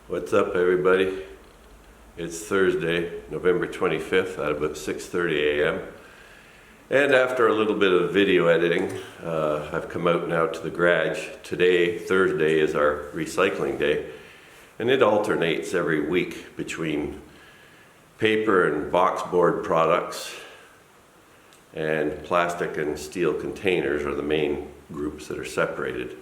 What's up, everybody? It's Thursday, November 25th at about 6:30 a.m. And after a little bit of video editing, I've come out now to the garage. Today, Thursday, is our recycling day, and it alternates every week between paper and boxboard products, and plastic and steel containers are the main groups that are separated.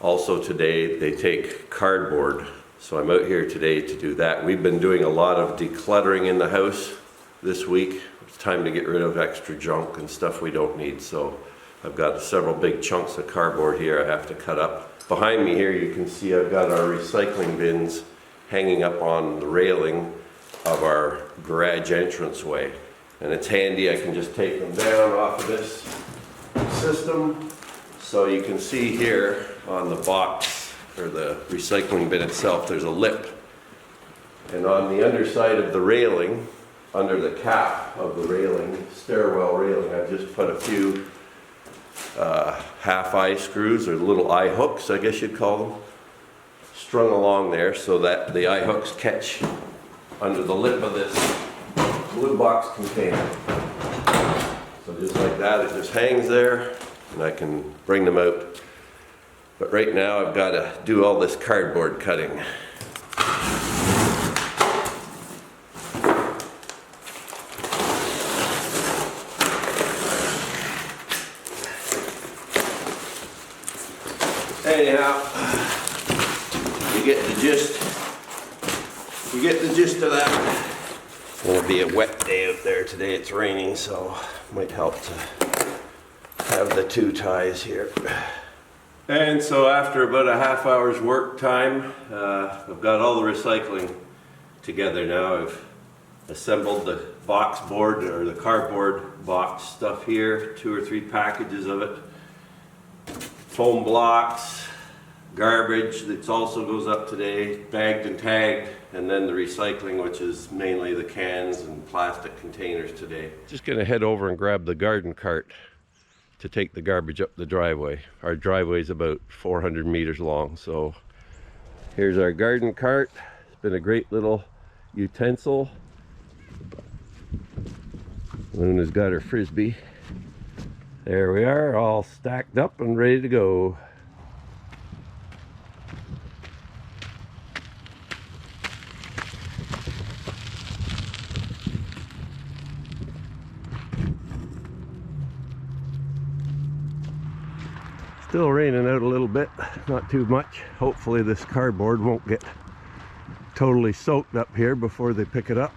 Also today, they take cardboard. So I'm out here today to do that. We've been doing a lot of decluttering in the house this week. It's time to get rid of extra junk and stuff we don't need. So I've got several big chunks of cardboard here I have to cut up. Behind me here you can see I've got our recycling bins hanging up on the railing of our garage entranceway. And it's handy, I can just take them down off of this system. So you can see here on the box, or the recycling bin itself, there's a lip. And on the underside of the railing, under the cap of the railing, stairwell railing, I've just put a few half eye screws, or little eye hooks, I guess you'd call them, strung along there so that the eye hooks catch under the lip of this blue box container. So just like that, it just hangs there, and I can bring them out. But right now I've got to do all this cardboard cutting. Anyhow, you get the gist. You get the gist of that. It's going to be a wet day out there today. It's raining, so it might help to have the two ties here. And so after about a half hour's work time, I've got all the recycling together now. I've assembled the box board, or the cardboard box stuff here, 2 or 3 packages of it. Foam blocks, garbage that also goes up today, bagged and tagged, and then the recycling, which is mainly the cans and plastic containers today. Just gonna head over and grab the garden cart to take the garbage up the driveway. Our driveway is about 400 meters long, so here's our garden cart. It's been a great little utensil. Luna's got her frisbee. There we are, all stacked up and ready to go. Still raining out a little bit, not too much. Hopefully this cardboard won't get totally soaked up here before they pick it up.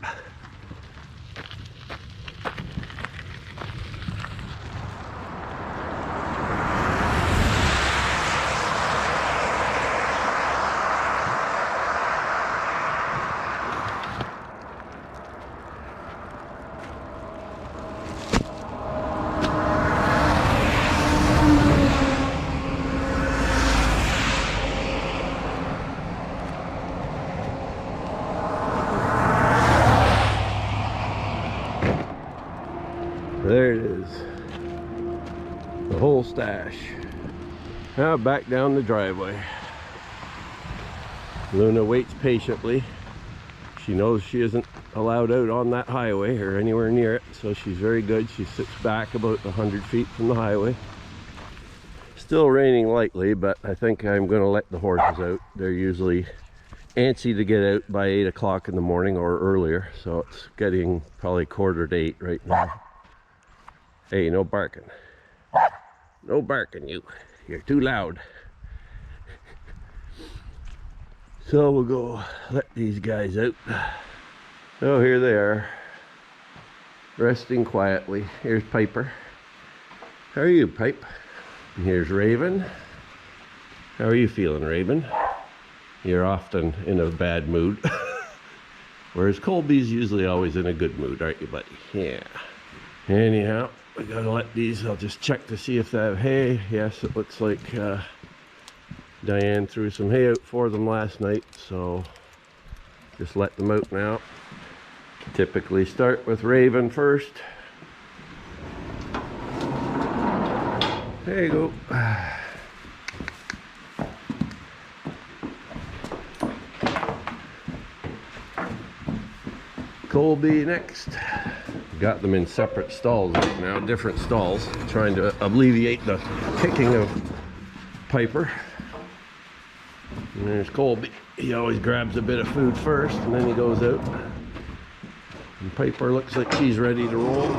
There it is, the whole stash. Now back down the driveway. Luna waits patiently. She knows she isn't allowed out on that highway or anywhere near it, so she's very good. She sits back about 100 feet from the highway. Still raining lightly, but I think I'm going to let the horses out. They're usually antsy to get out by 8 o'clock in the morning or earlier, so it's getting probably 7:45 right now. Hey, no barking. No barking, you. You're too loud. So we'll go let these guys out. Oh, here they are, resting quietly. Here's Piper. How are you, Pipe? And here's Raven. How are you feeling, Raven? You're often in a bad mood. Whereas Colby's usually always in a good mood, aren't you, buddy? Yeah. Anyhow, we gotta let these, I'll just check to see if they have hay. Yes, it looks like Diane threw some hay out for them last night, so just let them out now. Typically start with Raven first. There you go. Colby next. Got them in separate stalls right now, different stalls, trying to alleviate the kicking of Piper. And there's Colby. He always grabs a bit of food first and then he goes out. And Piper looks like she's ready to roll.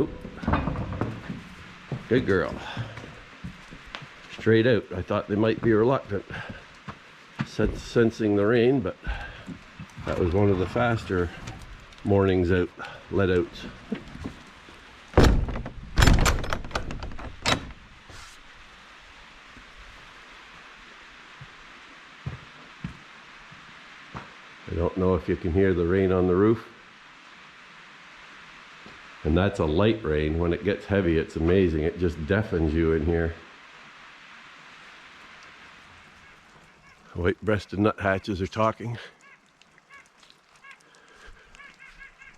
Oop. Good girl. Straight out. I thought they might be reluctant, sensing the rain, but that was one of the faster mornings out, let outs. I don't know if you can hear the rain on the roof. And that's a light rain. When it gets heavy, it's amazing. It just deafens you in here. White-breasted nuthatches are talking.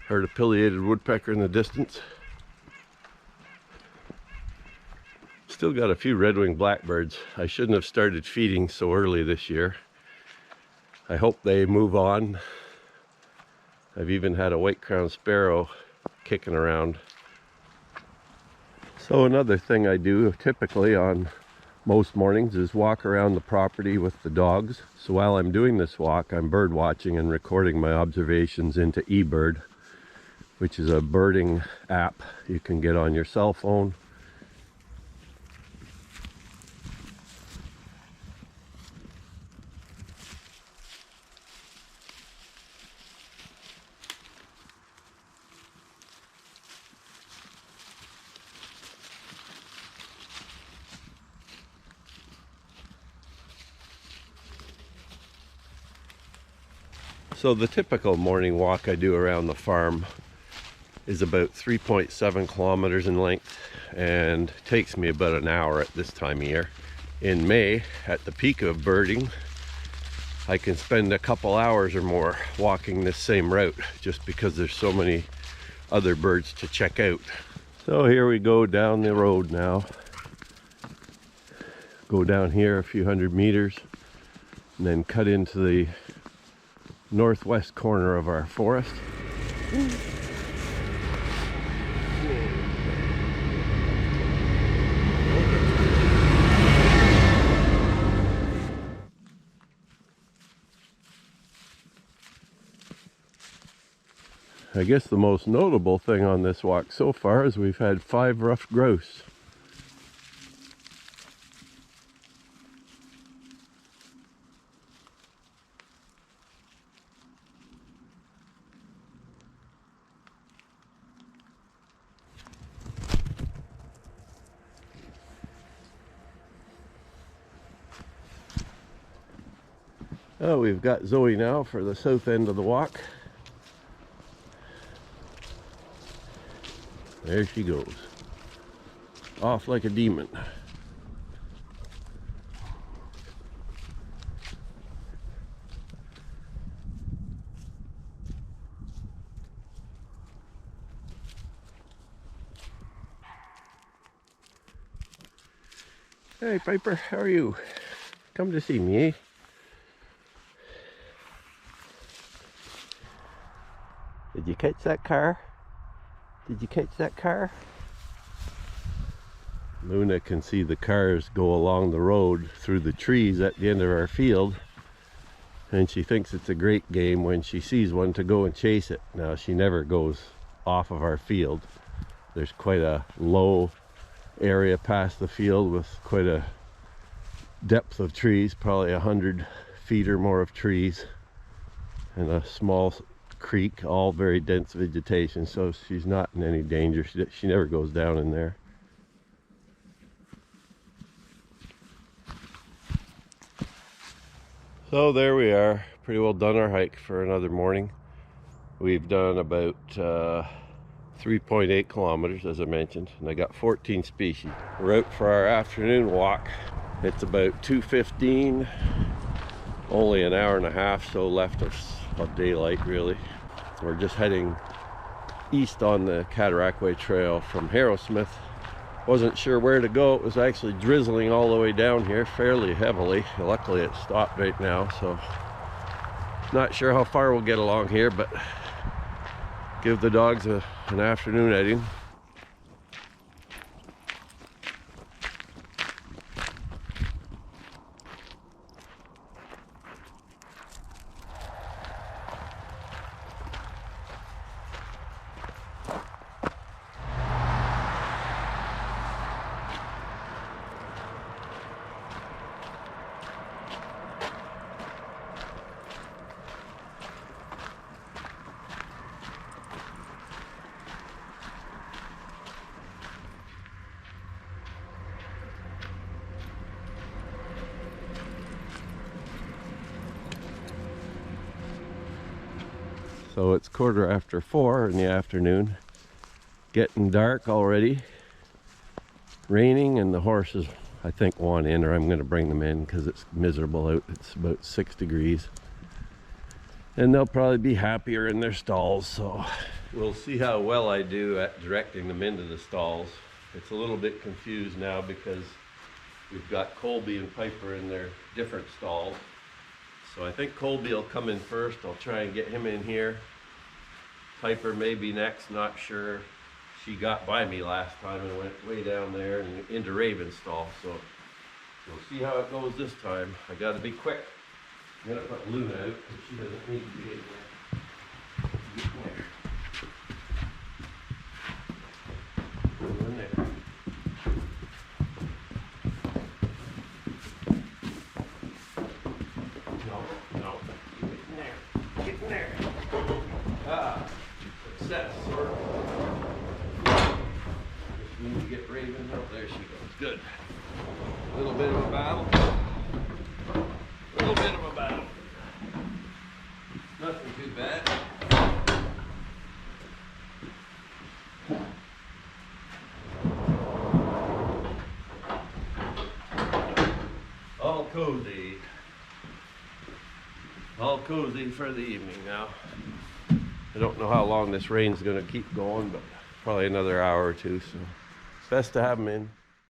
Heard a pileated woodpecker in the distance. Still got a few red-winged blackbirds. I shouldn't have started feeding so early this year. I hope they move on. I've even had a white-crowned sparrow kicking around. So another thing I do typically on most mornings is walk around the property with the dogs. So while I'm doing this walk, I'm bird watching and recording my observations into eBird, which is a birding app you can get on your cell phone. So the typical morning walk I do around the farm is about 3.7 kilometers in length and takes me about an hour at this time of year. In May, at the peak of birding, I can spend a couple hours or more walking this same route just because there's so many other birds to check out. So here we go down the road now. Go down here a few hundred meters and then cut into the northwest corner of our forest. I guess the most notable thing on this walk so far is we've had 5 ruffed grouse. Oh, we've got Zoe now for the south end of the walk. There she goes. Off like a demon. Hey Piper, how are you? Come to see me, eh? Did you catch that car? Did you catch that car? Luna can see the cars go along the road through the trees at the end of our field, and she thinks it's a great game when she sees one to go and chase it. Now she never goes off of our field. There's quite a low area past the field with quite a depth of trees, probably 100 feet or more of trees, and a small creek, all very dense vegetation, so she's not in any danger. She never goes down in there. So there we are, pretty well done our hike for another morning. We've done about 3.8 kilometers, as I mentioned, and I got 14 species. We're out for our afternoon walk. It's about 2:15, only an hour and a half so left of daylight really. We're just heading east on the Cataraqui Trail from Harrowsmith. Wasn't sure where to go. It was actually drizzling all the way down here fairly heavily. Luckily it stopped right now, so not sure how far we'll get along here, but give the dogs an afternoon outing. So it's 4:15 in the afternoon, getting dark already, raining, and the horses I think want in, or I'm going to bring them in because it's miserable out. It's about 6 degrees, and they'll probably be happier in their stalls. So we'll see how well I do at directing them into the stalls. It's a little bit confused now because we've got Colby and Piper in their different stalls. So I think Colby will come in first. I'll try and get him in here. Piper may be next, not sure. She got by me last time and went way down there and into Raven's stall. So we'll see how it goes this time. I gotta be quick. I'm gonna put Luna out because she doesn't need to be in there. Get in there. Go in there. No. Get in there. Get in there. Ah, success. Just need to get Raven. Oh, there she goes. Good. A little bit of a battle. A little bit of a battle. Nothing too bad. All cozy. All cozy for the evening now. I don't know how long this rain's going to keep going, but probably another hour or two, so it's best to have them in.